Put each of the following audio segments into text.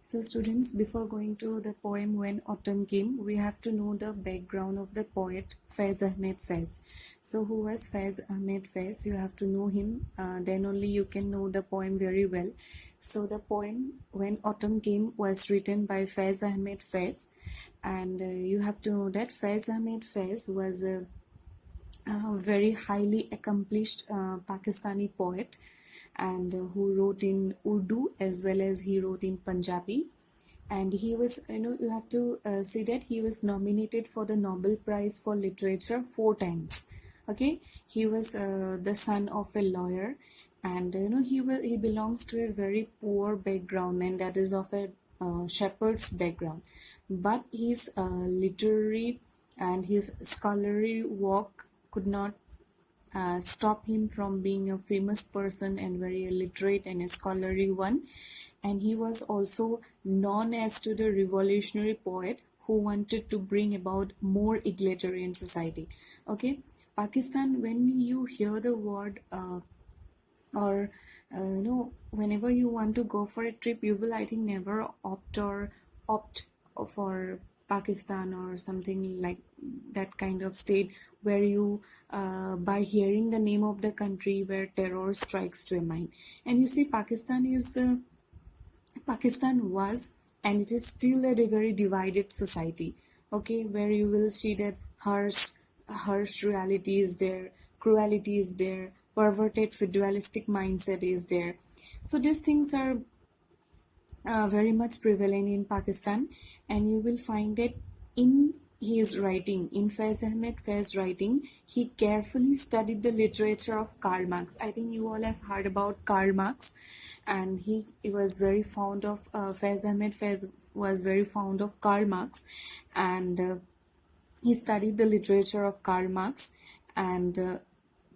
So students, before going to the poem When Autumn Came, we have to know the background of the poet Faiz Ahmed Faiz. So who was Faiz Ahmed Faiz? You have to know him, then only you can know the poem very well. So the poem When Autumn Came was written by Faiz Ahmed Faiz, and you have to know that Faiz Ahmed Faiz was a very highly accomplished Pakistani poet, and who wrote in Urdu as well as he wrote in Punjabi. And he was, you have to see that he was nominated for the Nobel Prize for Literature 4 times. Okay, he was the son of a lawyer, and he belongs to a very poor background, and that is of a shepherd's background. But his literary and his scholarly work could not stop him from being a famous person and very literate and a scholarly one. And he was also known as to the revolutionary poet who wanted to bring about more egalitarian society. Okay, Pakistan, when you hear the word or whenever you want to go for a trip, you will, I think, never opt for Pakistan or something like that kind of state where you by hearing the name of the country where terror strikes to a mind. And you see, Pakistan was, and it is still a very divided society. Okay, where you will see that harsh reality is there, cruelty is there, perverted feudalistic mindset is there. So these things are very much prevalent in Pakistan, and you will find that in his writing, in Faiz Ahmed Faiz's writing, he carefully studied the literature of Karl Marx. I think you all have heard about Karl Marx, and he was very fond of Faiz Ahmed Faiz was very fond of Karl Marx, and he studied the literature of Karl Marx, and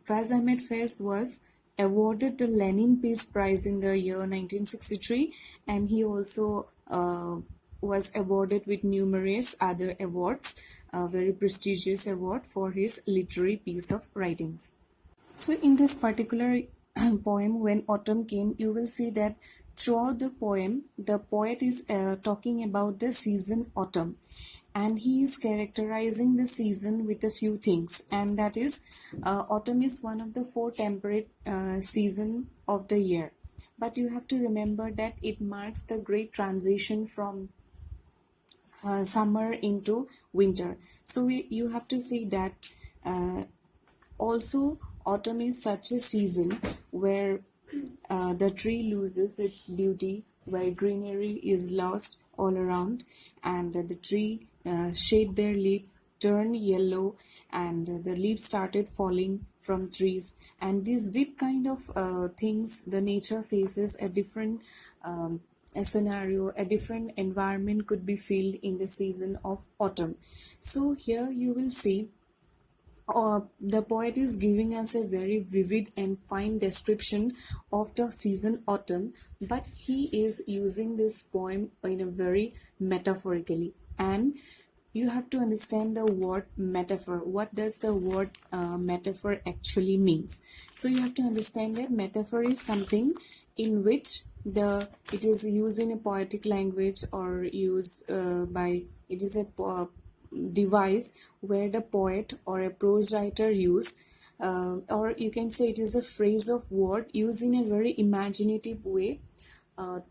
Faiz Ahmed Faiz was awarded the Lenin Peace Prize in the year 1963, and he also was awarded with numerous other awards, a very prestigious award for his literary piece of writings. So in this particular poem, When Autumn Came, you will see that throughout the poem, the poet is talking about the season autumn, and he is characterizing the season with a few things, and that is autumn is one of the four temperate season of the year. But you have to remember that it marks the great transition from summer into winter. So you have to see that also autumn is such a season where the tree loses its beauty, where greenery is lost all around, and the tree shed their leaves, turn yellow, and the leaves started falling from trees. And these deep kind of things, the nature faces a different a scenario, a different environment could be filled in the season of autumn. So here you will see the poet is giving us a very vivid and fine description of the season autumn, but he is using this poem in a very metaphorically. And you have to understand the word metaphor. What does the word metaphor actually means? So you have to understand that metaphor is something in which it is used in a poetic language, or used by, it is a device where the poet or a prose writer use, or you can say it is a phrase of word used in a very imaginative way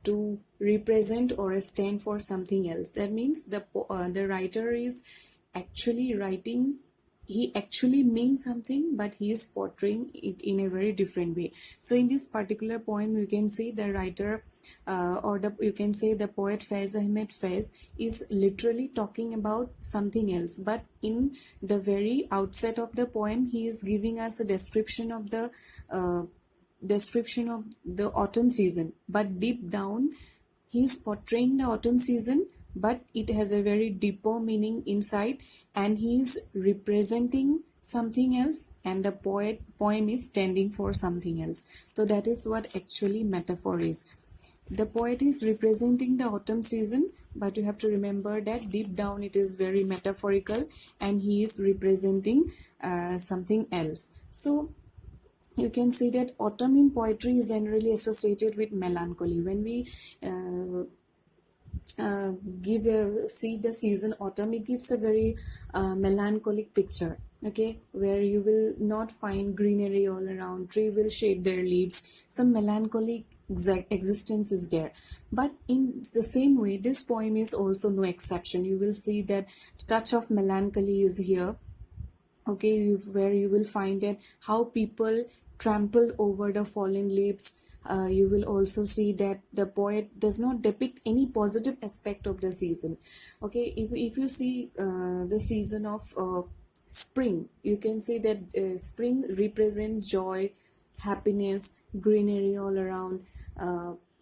to represent or stand for something else. That means the writer is actually writing, he actually means something, but he is portraying it in a very different way. So in this particular poem, you can see the writer you can say the poet Faiz Ahmed Faiz is literally talking about something else, but in the very outset of the poem, he is giving us a description of the autumn season, but deep down he is portraying the autumn season, but it has a very deeper meaning inside, and he is representing something else, and the poem is standing for something else. So that is what actually metaphor is. The poet is representing the autumn season, but you have to remember that deep down it is very metaphorical, and he is representing something else. So you can see that autumn in poetry is generally associated with melancholy. When we uh, see the season autumn, it gives a very melancholic picture, okay, where you will not find greenery all around, tree will shade their leaves, some melancholic existence is there. But in the same way, this poem is also no exception. You will see that touch of melancholy is here, okay, where you will find that how people trample over the fallen leaves. You will also see that the poet does not depict any positive aspect of the season. Okay, if you see the season of spring, you can see that spring represents joy, happiness, greenery all around.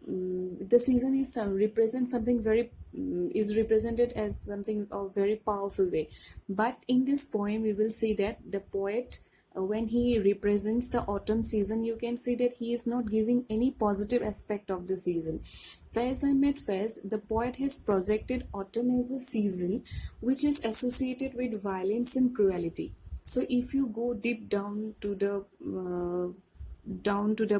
The season is represents something very is represented as something of very powerful way. But in this poem we will see that the poet, when he represents the autumn season, you can see that he is not giving any positive aspect of the season. Fairs I met Fairs, the poet has projected autumn as a season which is associated with violence and cruelty. So if you go deep down to the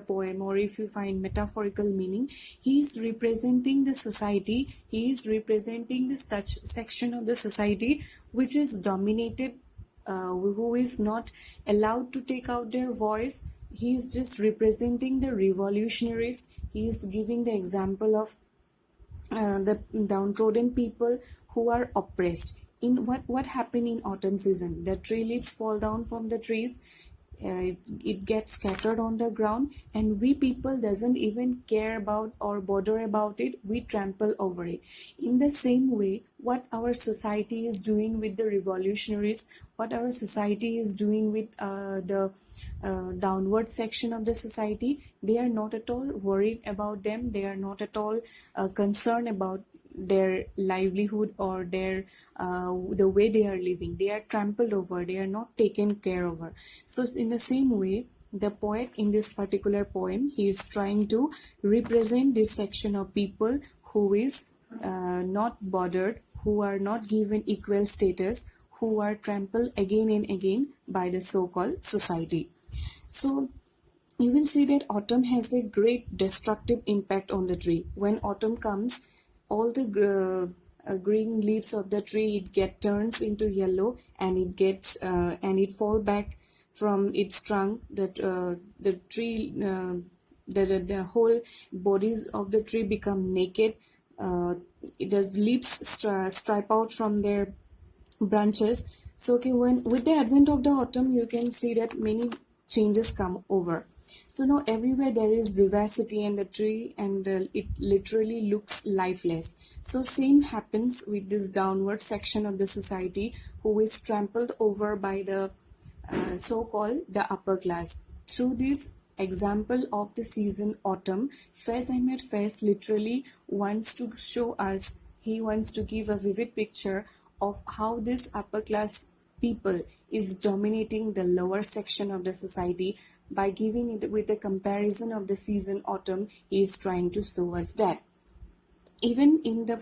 poem, or if you find metaphorical meaning, he is representing the society, he is representing the such section of the society which is dominated, who is not allowed to take out their voice. He is just representing the revolutionaries. He is giving the example of the downtrodden people who are oppressed. In what happened in autumn season, the tree leaves fall down from the trees, it gets scattered on the ground, and we people doesn't even care about or bother about it, we trample over it. In the same way, what our society is doing with the revolutionaries, what our society is doing with the downward section of the society, they are not at all worried about them, they are not at all concerned about their livelihood or their the way they are living. They are trampled over, they are not taken care over. So in the same way, the poet in this particular poem, he is trying to represent this section of people who is not bothered, who are not given equal status, who are trampled again and again by the so-called society. So you will see that autumn has a great destructive impact on the tree. When autumn comes, all the green leaves of the tree, it get turns into yellow, and it gets and it fall back from its trunk. That the tree the whole bodies of the tree become naked. It does leaves stripe out from their branches. So okay, when with the advent of the autumn, you can see that many changes come over. So now everywhere there is vivacity in the tree, and it literally looks lifeless. So same happens with this downward section of the society who is trampled over by the so-called the upper class. Through this example of the season autumn, Faiz Ahmed Faiz literally wants to show us, he wants to give a vivid picture of how this upper class people is dominating the lower section of the society. By giving it with a comparison of the season autumn, he is trying to show us that. Even in the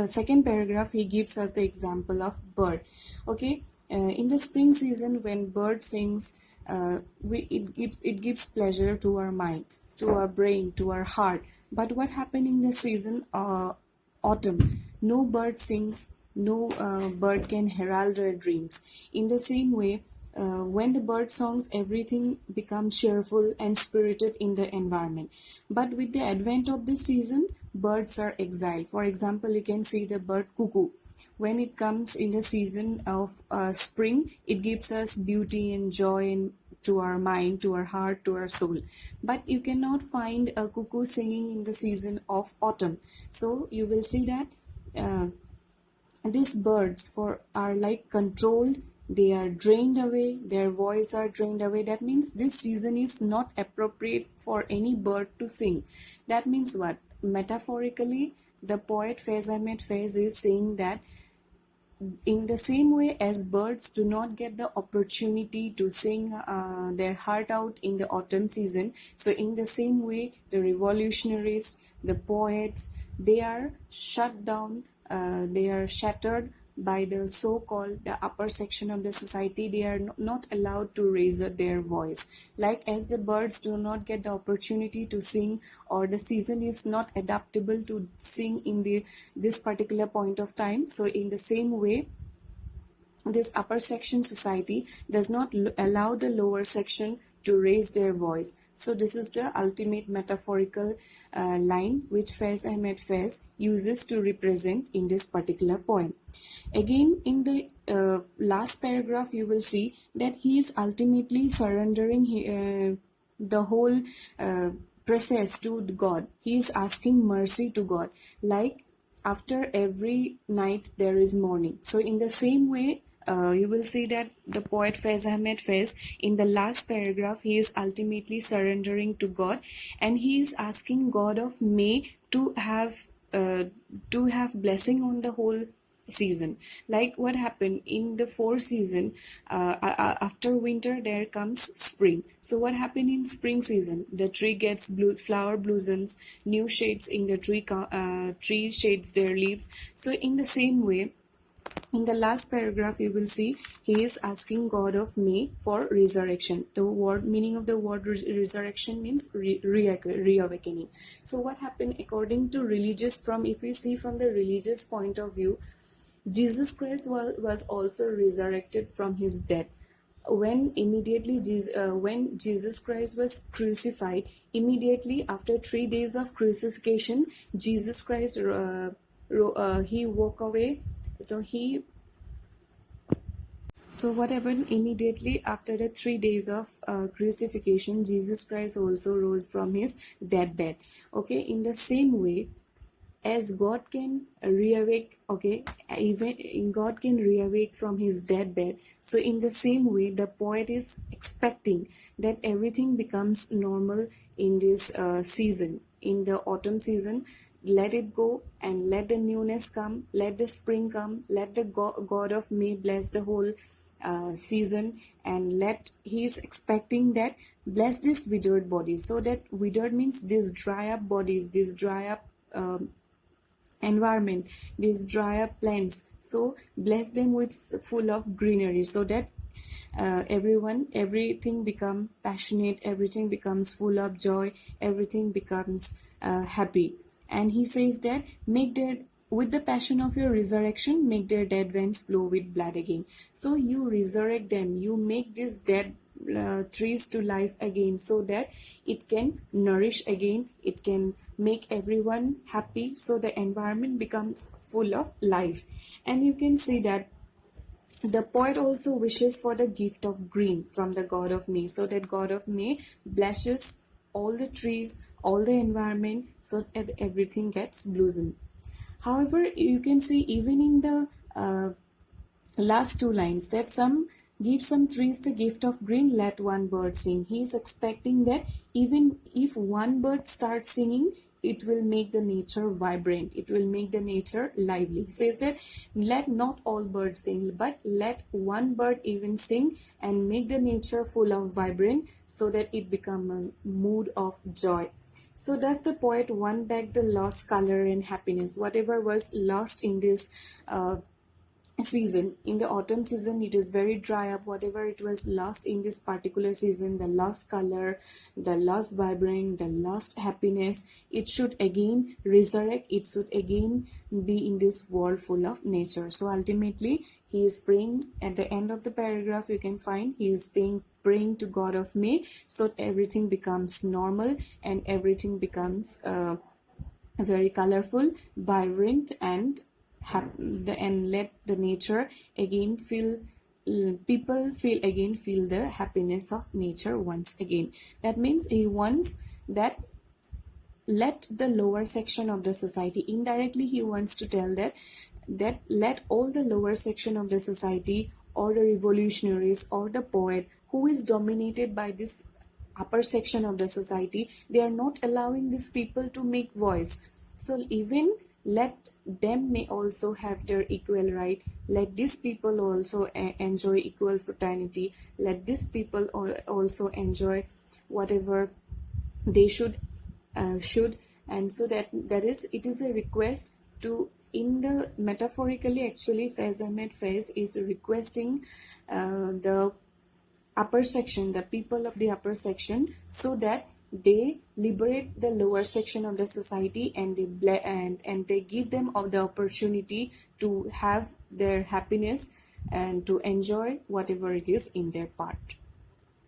second paragraph, he gives us the example of bird. Okay, in the spring season when bird sings, it gives pleasure to our mind, to our brain, to our heart. But what happened in the season autumn? No bird sings, no bird can herald our dreams. In the same way, when the bird songs, everything becomes cheerful and spirited in the environment. But with the advent of this season, birds are exiled. For example, you can see the bird cuckoo. When it comes in the season of spring, it gives us beauty and joy to our mind, to our heart, to our soul. But you cannot find a cuckoo singing in the season of autumn. So you will see that these birds are like controlled, they are drained away, their voice are drained away. That means this season is not appropriate for any bird to sing. That means what? Metaphorically, the poet Faiz Ahmed Faiz is saying that in the same way as birds do not get the opportunity to sing their heart out in the autumn season, so in the same way the revolutionists, the poets, they are shut down, they are shattered by the so-called the upper section of the society. They are not allowed to raise their voice, like as the birds do not get the opportunity to sing, or the season is not adaptable to sing in this particular point of time. So in the same way, this upper section society does not allow the lower section to raise their voice. So this is the ultimate metaphorical line which Faiz Ahmed Faiz uses to represent in this particular poem. Again, in the last paragraph, you will see that he is ultimately surrendering the whole process to God. He is asking mercy to God, like after every night there is morning. So in the same way, you will see that the poet Faiz Ahmed Faiz, in the last paragraph, he is ultimately surrendering to God, and he is asking God of May to have blessing on the whole season. Like what happened in the four season, after winter there comes spring. So what happened in spring season? The tree gets flower blossoms, new shades in the tree shades their leaves. So in the same way, in the last paragraph, you will see he is asking God of May for resurrection. The word meaning of the word resurrection means reawakening. So what happened according to religious, if we see from the religious point of view, Jesus Christ was also resurrected from his death. When Jesus Christ was crucified, immediately after 3 days of crucifixion, Jesus Christ he woke away. So what happened immediately after the 3 days of crucifixion, Jesus Christ also rose from his deathbed. Okay, in the same way, as God can reawake, okay, even God can reawake from his deathbed. So in the same way, the poet is expecting that everything becomes normal in this season, in the autumn season. Let it go and let the newness come, let the spring come, let the God of May bless the whole season, and he is expecting that bless this withered body. So that withered means these dry up bodies, this dry up environment, these dry up plants. So bless them with full of greenery, so that everything become passionate, everything becomes full of joy, everything becomes happy. And he says that with the passion of your resurrection, make their dead veins flow with blood again. So you resurrect them, you make these dead trees to life again, so that it can nourish again, it can make everyone happy, so the environment becomes full of life. And you can see that the poet also wishes for the gift of green from the God of May, so that God of May blesses all the trees, all the environment, so that everything gets blossom. However, you can see even in the last two lines that give some trees the gift of green, let one bird sing. He is expecting that even if one bird starts singing, it will make the nature vibrant, it will make the nature lively. He says that let not all birds sing, but let one bird even sing and make the nature full of vibrant, so that it become a mood of joy. So thus the poet won back the lost color and happiness, whatever was lost in this season. In the autumn season, it is very dry up. Whatever it was lost in this particular season, the lost color, the lost vibrant, the lost happiness, it should again resurrect, it should again be in this world full of nature. So ultimately, he is praying. At the end of the paragraph, you can find he is praying to God of May, so everything becomes normal and everything becomes very colorful, vibrant, and let the nature again feel the happiness of nature once again. That means he wants that let the lower section of the society, indirectly he wants to tell that let all the lower section of the society, or the revolutionaries, or the poet who is dominated by this upper section of the society, they are not allowing these people to make voice. So even let them may also have their equal right, let these people also enjoy equal fraternity, let these people also enjoy whatever they should, and so that is, it is a request to in the metaphorically, actually, Faiz Ahmed Faiz is requesting the upper section, the people of the upper section, so that they liberate the lower section of the society, and and they give them of the opportunity to have their happiness and to enjoy whatever it is in their part.